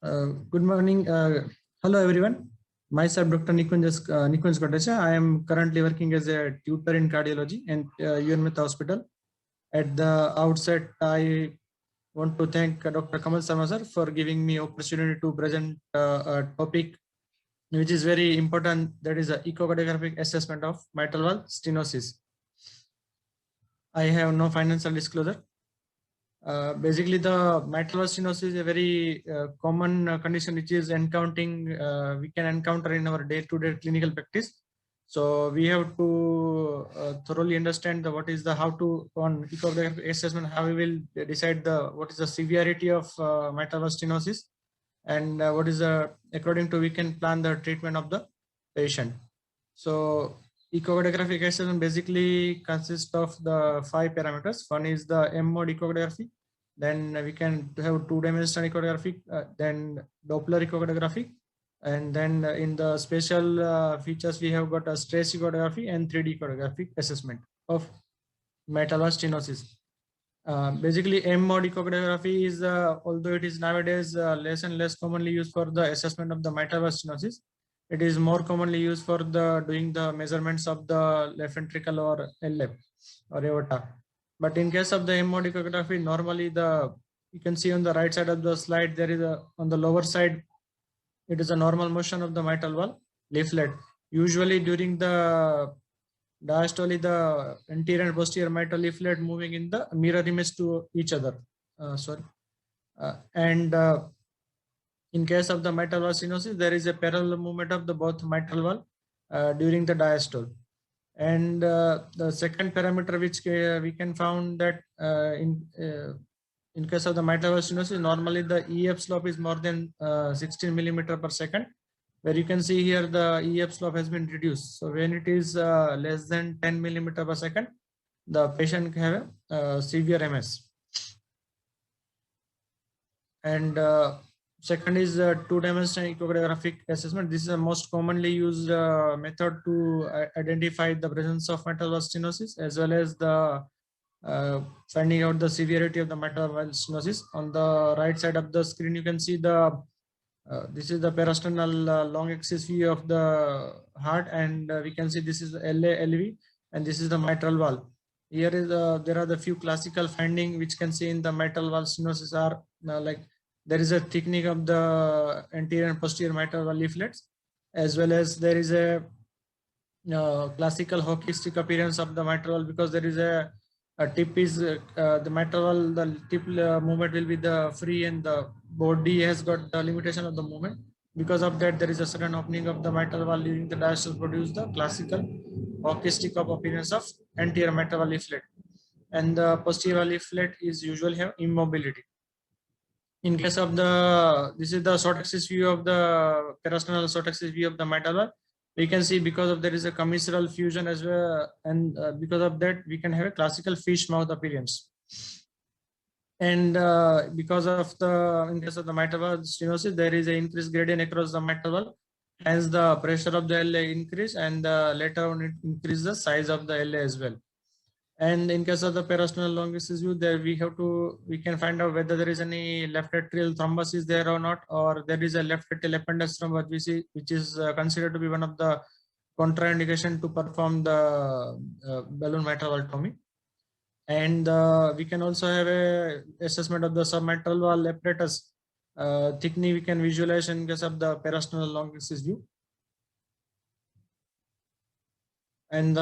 Good morning. Hello, everyone. Myself, Dr. Nikunj Kotecha. I am currently working as a tutor in cardiology and UNMIT Hospital. At the outset, I want to thank Dr. Kamal Sharma sir for giving me opportunity to present a topic which is very important. That is the echocardiographic assessment of mitral valve stenosis. I have no financial disclosure. Basically, the mitral valve stenosis is a very common condition which is we can encounter in our day-to-day clinical practice. So we have to thoroughly understand what is the how to on echographic assessment, how we will decide what is the severity of mitral valve stenosis, and what is the according to we can plan the treatment of the patient. So echocardiographic assessment basically consists of the 5 parameters. One is the M mode echography. Then we can have two-dimensional echography, then Doppler echography, and then in the special features we have got a stress echography and 3D echographic assessment of mitral valve stenosis. Basically, M mode echography is, although it is nowadays less and less commonly used for the assessment of the mitral valve stenosis, it is more commonly used for doing the measurements of the left ventricle or LF or aorta. But in case of the M mode echography, normally you can see on the right side of the slide, there is on the lower side, it is a normal motion of the mitral valve leaflet. Usually during the diastole, the anterior and posterior mitral leaflet moving in the mirror image to each other. In case of the mitral valve stenosis, there is a parallel movement of the both mitral valve during the diastole. And the second parameter which we can found that in case of the mitral valve stenosis, normally the EF slope is more than 16 millimeter per second, where you can see here the EF slope has been reduced. So when it is less than 10 millimeter per second, the patient can have a severe MS. And second is two-dimensional echographic assessment. This is the most commonly used method to identify the presence of mitral valve stenosis, as well as the finding out the severity of the mitral valve stenosis. On the right side of the screen, you can see this is the parasternal long axis view of the heart, and we can see this is the LA, LV, and this is the mitral valve. Here is there are the few classical findings which can see in the mitral valve stenosis are like there is a thickening of the anterior and posterior mitral valve leaflets, as well as there is a classical hockey stick appearance of the mitral valve, because there is a tip is the mitral valve, the tip movement will be the free, and the body has got the limitation of the movement. Because of that, there is a sudden opening of the mitral valve leaving the diastole, produce the classical hockey stick of appearance of anterior mitral valve leaflet, and the posterior leaflet is usually have immobility. In case of this is the short axis view of the parasternal short axis view of the mitral valve. We can see because of there is a commissural fusion as well, and because of that we can have a classical fish mouth appearance. And because of in case of the mitral valve stenosis, there is an increased gradient across the mitral valve. Hence the pressure of the LA increase, and later on it increase the size of the LA as well. And in case of the parasternal long axis view, there we can find out whether there is any left atrial thrombosis there or not, or there is a left atrial appendage thrombosis, which is considered to be one of the contraindication to perform the balloon mitral valvotomy. And we can also have a assessment of the submitral valve apparatus thickening. We can visualize in case of the parasternal long axis view. And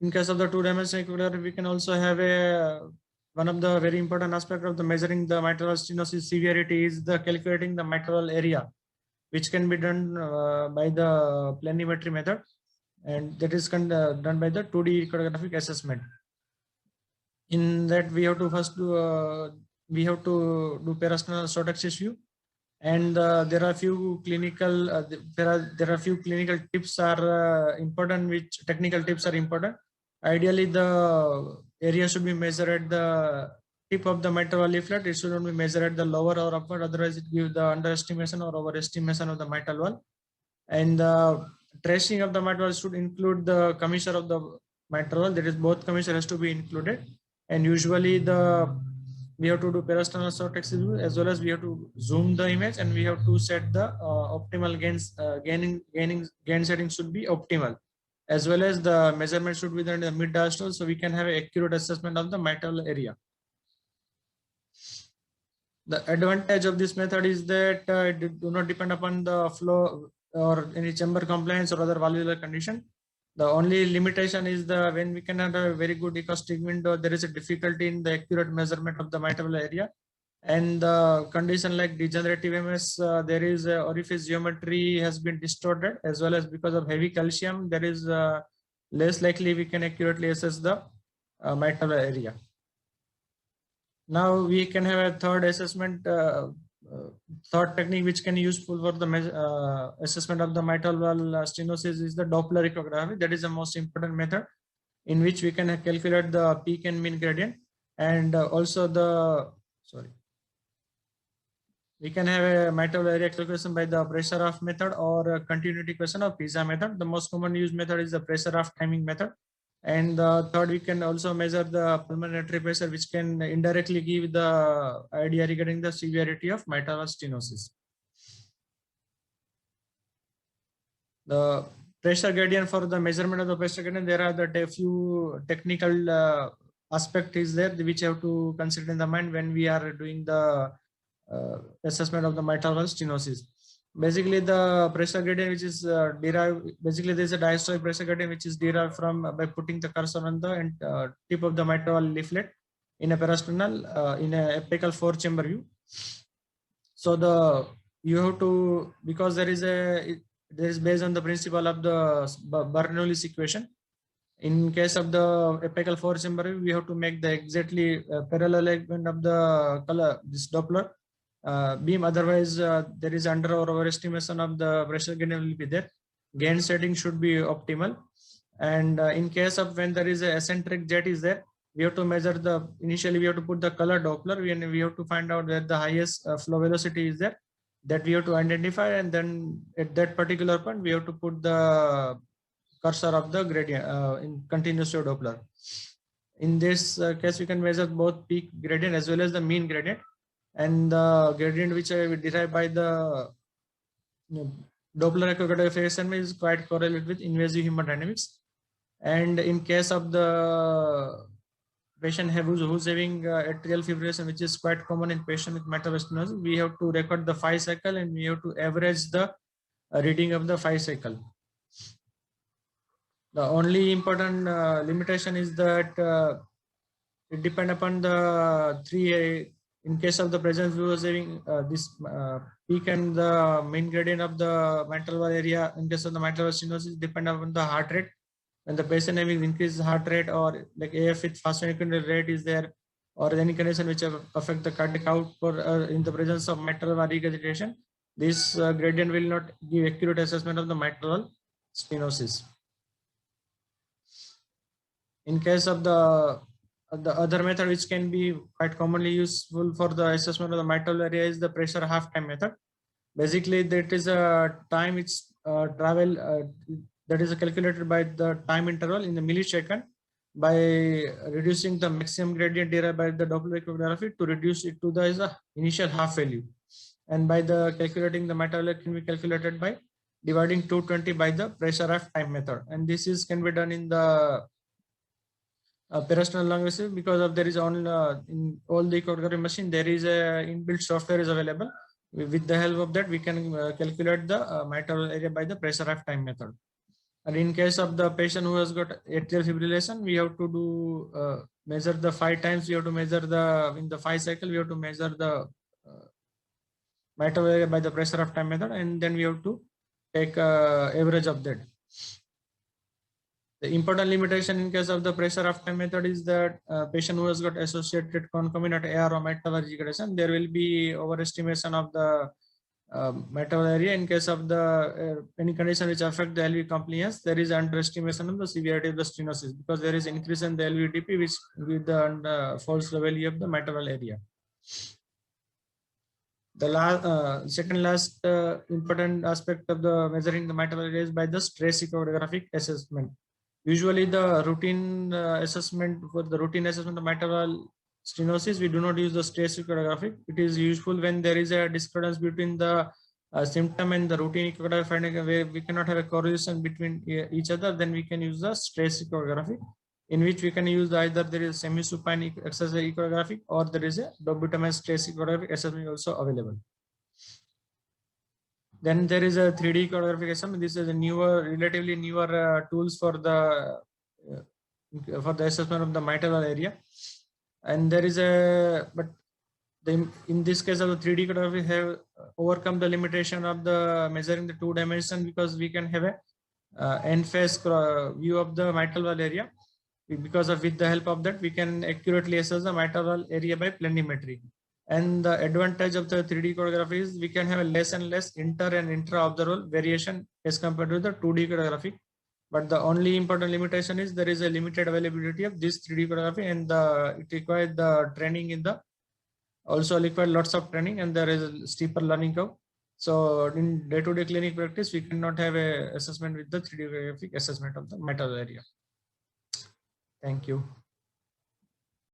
in case of the two-dimensional echography, we can also have one of the very important aspects of the measuring the mitral valve stenosis severity is the calculating the mitral valve area, which can be done by the planimetry method, and that is done by the 2D echographic assessment. In that, we have to first do parasternal short axis view, and there are few clinical clinical tips are important, which technical tips are important. Ideally, the area should be measured at the tip of the mitral valve leaflet. It should not be measured at the lower or upper, otherwise it gives the underestimation or overestimation of the mitral valve. And the tracing of the mitral valve should include the commissure of the mitral valve. That is, both commissure has to be included. And usually the we have to do peristernal short axis view, as well as we have to zoom the image, and we have to set the optimal gains. Gain setting should be optimal, as well as the measurement should be done in the mid diastole, so we can have an accurate assessment of the mitral area. The advantage of this method is that it do not depend upon the flow or any chamber compliance or other valvular condition. The only limitation is the when we cannot have a very good acoustic window, there is a difficulty in the accurate measurement of the mitral area. And the condition like degenerative MS, there is orifice geometry has been distorted, as well as because of heavy calcium, there is less likely we can accurately assess the mitral area. Now we can have a third assessment, third technique which can be useful for the assessment of the mitral valve stenosis is the Doppler echography. That is the most important method in which we can calculate the peak and mean gradient, and also we can have a mitral area calculation by the pressure off method or continuity question or PISA method. The most commonly used method is the pressure off timing method. And third, we can also measure the pulmonary artery pressure, which can indirectly give the idea regarding the severity of mitral stenosis. The pressure gradient, for the measurement of the pressure gradient, there are the few technical aspect is there which you have to consider in the mind when we are doing the assessment of the mitral stenosis. Basically, the pressure gradient which is derived, basically there is a diastolic pressure gradient which is derived from by putting the cursor on the tip of the mitral leaflet in a peristernal in a apical 4-chamber view. So you have to, because there is based on the principle of the Bernoulli's equation. In case of the apical 4-chamber view, we have to make the exactly parallel alignment of the color, this Doppler beam. Otherwise, there is under or overestimation of the pressure gradient will be there. Gain setting should be optimal. And in case of when there is a eccentric jet is there, we have to measure initially we have to put the color Doppler, and we have to find out where the highest flow velocity is there, that we have to identify, and then at that particular point we have to put the cursor of the gradient in continuous wave Doppler. In this case, we can measure both peak gradient as well as the mean gradient, and the gradient which I derive by the Doppler echography is quite correlated with invasive hemodynamics. And in case of the patient who's having atrial fibrillation, which is quite common in patient with mitral stenosis, we have to record the 5 cycle, and we have to average the reading of the 5 cycle. The only important limitation is that it depends upon the 3. In case of the presence, we was having this peak and the mean gradient of the mitral valve area. In case of the mitral valve stenosis, depend upon the heart rate. When the patient having increased heart rate, or like AF with fast ventricular rate is there, or any condition which affect the cardiac output in the presence of mitral valve regurgitation, this gradient will not give accurate assessment of the mitral stenosis. In case of the other method which can be quite commonly useful for the assessment of the mitral area is the pressure half time method. Basically, that is a time it's travel that is calculated by the time interval in the millisecond by reducing the maximum gradient derived by the Doppler echography to reduce it to the initial half value, and by the calculating the mitral area can be calculated by dividing 220 by the pressure half time method. And this can be done in the peristernal lung vessel, because of there is in all the echography machine there is a inbuilt software is available. With the help of that, we can calculate the mitral area by the pressure half time method. And in case of the patient who has got atrial fibrillation, we have to do measure the 5 times. We have to measure in the 5 cycle. We have to measure the mitral area by the pressure half time method, and then we have to take average of that. The important limitation in case of the pressure half time method is that patient who has got associated concomitant AR or mitral valve regurgitation, there will be overestimation of the mitral area. In case of the any condition which affect the LV compliance, there is underestimation of the severity of the stenosis, because there is increase in the LVDP which with the false value of the mitral area. The second last important aspect of the measuring the mitral area is by the stress echographic assessment. Usually the routine assessment of mitral valve stenosis, we do not use the stress echographic. It is useful when there is a discordance between the symptom and the routine echography finding, where we cannot have a correlation between each other. Then we can use the stress echography, in which we can use either there is semi-supine exercise echographic or there is a dobutamine stress echographic assessment also available. Then there is a 3D echographic assessment. This is a relatively newer tools for the assessment of the mitral area. And there is in this case of the 3D echography, we have overcome the limitation of the measuring the 2 dimension, because we can have a end-phase view of the mitral valve area. Because with the help of that, we can accurately assess the mitral valve area by planimetry. And the advantage of the 3D echography is we can have a less and less inter and intra-observal variation as compared to the 2D echography. But the only important limitation is there is a limited availability of this 3D echography, and it requires the training in the also require lots of training, and there is a steeper learning curve. So in day-to-day clinic practice, we cannot have a assessment with the 3D echographic assessment of the mitral area. Thank you.